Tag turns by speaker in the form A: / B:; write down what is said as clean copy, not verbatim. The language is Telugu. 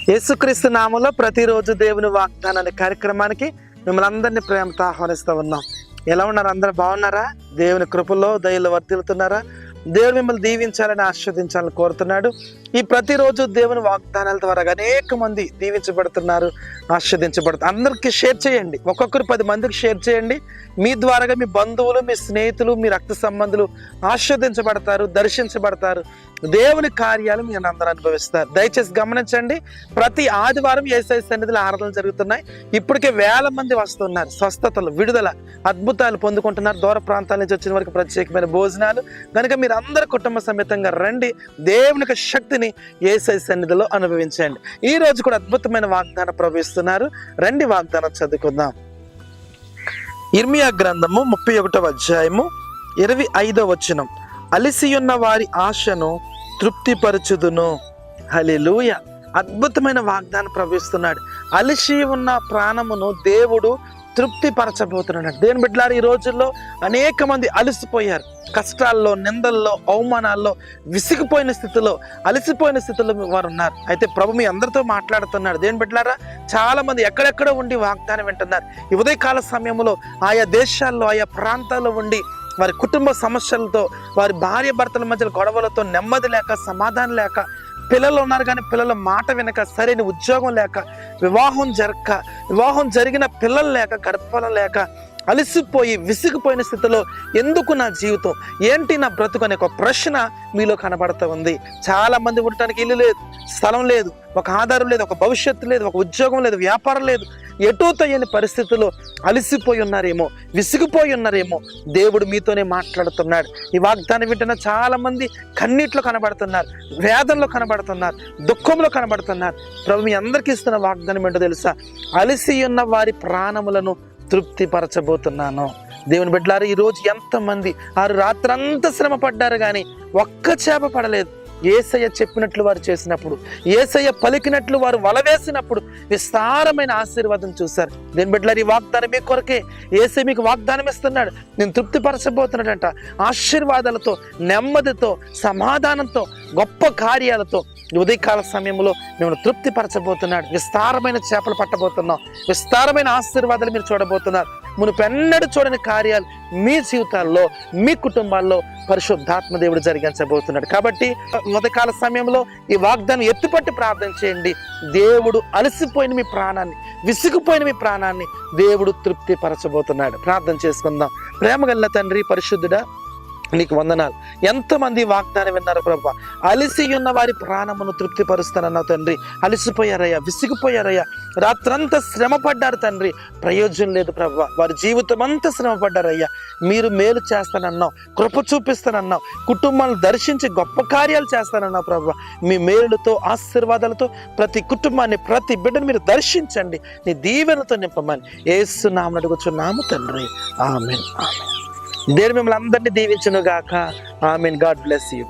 A: యేసుక్రీస్తు నామములో ప్రతిరోజు దేవుని వాగ్దానం అనే కార్యక్రమానికి మిమ్మల్ని అందరినీ ప్రేమతో ఆహ్వానిస్తూ ఉన్నాం. ఎలా ఉన్నారు? అందరూ బాగున్నారా? దేవుని కృపలో దయలో వర్ధిల్లుతున్నారా? దేవుడు మిమ్మల్ని దీవించాలని ఆశీర్వదించాలని కోరుతున్నాడు. ఈ ప్రతిరోజు దేవుని వాగ్దానాల ద్వారా అనేక మంది దీవించబడుతున్నారు, ఆశీర్వదించబడుతున్నారు. అందరికీ షేర్ చేయండి. ఒక్కొక్కరు 10 మందికి షేర్ చేయండి. మీ ద్వారాగా మీ బంధువులు, మీ స్నేహితులు, మీ రక్త సంబంధులు ఆశీర్వదించబడతారు, దర్శించబడతారు. దేవుని కార్యాలు మీరు అందరూ అనుభవిస్తారు. దయచేసి గమనించండి, ప్రతి ఆదివారం యేసయ్య సన్నిధిలో ఆరాధనలు జరుగుతున్నాయి. ఇప్పటికే వేల మంది వస్తున్నారు. స్వస్థతలు, విడుదల, అద్భుతాలు పొందుకుంటున్నారు. దూర ప్రాంతాల నుంచి వచ్చిన వారికి ప్రత్యేకమైన భోజనాలు. కనుక మీరు అందరు కుటుంబ సమేతంగా రండి, దేవునికి శక్తిని యేసయ్య సన్నిధిలో అనుభవించండి. ఈ రోజు కూడా అద్భుతమైన వాగ్దానం ప్రవేశిస్తున్నారు. రండి, వాగ్దానం చదువుకుందాం. ఇర్మియా గ్రంథము 31వ అధ్యాయము 25వ వచనం. అలిసియున్న వారి ఆశను తృప్తిపరచుదును. హల్లెలూయా. అద్భుతమైన వాగ్దానం ప్రవేశిస్తున్నాడు. అలిసి ఉన్న ప్రాణమును దేవుడు తృప్తిపరచబోతున్నాడు. దేని బిడ్డలారా, ఈ రోజుల్లో అనేక మంది అలసిపోయారు. కష్టాల్లో, నిందల్లో, అవమానాల్లో, విసిగిపోయిన స్థితిలో, అలసిపోయిన స్థితిలో వారు ఉన్నారు. అయితే ప్రభు మీ అందరితో మాట్లాడుతున్నాడు. దేని బిడ్డలారా, చాలా మంది ఎక్కడెక్కడ ఉండి వాగ్దానం వింటున్నారు. ఈ ఉదయకాల సమయంలో ఆయా దేశాల్లో, ఆయా ప్రాంతాల్లో ఉండి వారి కుటుంబ సమస్యలతో, వారి భార్య భర్తల మధ్య గొడవలతో, నెమ్మది లేక, సమాధానం లేక, పిల్లలు ఉన్నారు కానీ పిల్లల మాట వినక, సరైన ఉద్యోగం లేక, వివాహం జరిగిన పిల్లలు లేక, గర్భఫలం లేక, అలసిపోయి విసిగిపోయిన స్థితిలో ఎందుకు నా జీవితం, ఏంటి నా బ్రతుకు అనే ఒక ప్రశ్న మీలో కనబడుతూ ఉంది. చాలా మంది ఉండటానికి ఇల్లు లేదు, స్థలం లేదు, ఒక ఆధారం లేదు, ఒక భవిష్యత్తు లేదు, ఒక ఉద్యోగం లేదు, వ్యాపారం లేదు. ఎటూ తెలియని పరిస్థితుల్లో అలసిపోయి ఉన్నారేమో, విసిగిపోయి ఉన్నారేమో. దేవుడు మీతోనే మాట్లాడుతున్నాడు. ఈ వాగ్దానం వింటున్న చాలా మంది కన్నీటిలో కనబడుతున్నారు, వేదనలో కనబడుతున్నారు, దుఃఖంలో కనబడుతున్నారు. ప్రభు మీ అందరికీ ఇస్తున్న వాగ్దానం ఏంటో తెలుసా? అలసి ఉన్న వారి ప్రాణములను తృప్తిపరచబోతున్నాను. దేవుని బిడ్డలారా, ఈరోజు ఎంతమంది రాత్రంతా శ్రమ పడ్డారు కానీ ఒక్క చేప పడలేదు. యేసయ్య చెప్పినట్లు వారు చేసినప్పుడు, యేసయ్య పలికినట్లు వారు వలవేసినప్పుడు విస్తారమైన ఆశీర్వాదం చూశారు. దేని బిడ్డలారా, ఈ వాగ్దానం మీ కొరకే. యేసయ్య మీకు వాగ్దానం ఇస్తున్నాడు. నేను తృప్తిపరచబోతున్నాడంట. ఆశీర్వాదాలతో, నెమ్మదితో, సమాధానంతో, గొప్ప కార్యాలతో ఉదయకాల సమయంలో మిమ్మల్ని తృప్తిపరచబోతున్నాడు. విస్తారమైన చేపలు పట్టబోతున్నాం. విస్తారమైన ఆశీర్వాదాలు మీరు చూడబోతున్నారు. మునుపెన్నడూ చూడని కార్యాలు మీ జీవితాల్లో, మీ కుటుంబాల్లో పరిశుద్ధాత్మ దేవుడు జరిగించబోతున్నాడు. కాబట్టి ఉదయకాల సమయంలో ఈ వాగ్దానం ఎత్తుపట్టి ప్రార్థన చేయండి. దేవుడు అలసిపోయిన మీ ప్రాణాన్ని, విసిగిపోయిన మీ ప్రాణాన్ని దేవుడు తృప్తిపరచబోతున్నాడు. ప్రార్థన చేసుకుందాం. ప్రేమగల తండ్రి, పరిశుద్ధుడా, నీకు వందనాలు. ఎంతమంది వాగ్దానం విన్నారు ప్రభు. అలసి ఉన్న వారి ప్రాణమును తృప్తిపరుస్తానన్నావు తండ్రి. అలసిపోయారయ్యా, విసిగిపోయారయ్యా, రాత్రంతా శ్రమ పడ్డారు తండ్రి. ప్రయోజనం లేదు ప్రభు. వారి జీవితం అంతా శ్రమ పడ్డారయ్యా. మీరు మేలు చేస్తానన్నావు, కృప చూపిస్తానన్నావు, కుటుంబాలను దర్శించి గొప్ప కార్యాలు చేస్తానన్నావు ప్రభు. మీ మేలులతో, ఆశీర్వాదాలతో ప్రతి కుటుంబాన్ని, ప్రతి బిడ్డను మీరు దర్శించండి. నీ దీవెనతో నింపమని యేసు నామమున అడుగుచున్నాము తండ్రి. ఆమేన్. దేవుడు మిమ్మల్ని అందరినీ దీవించును గాక. ఆమేన్. God bless you.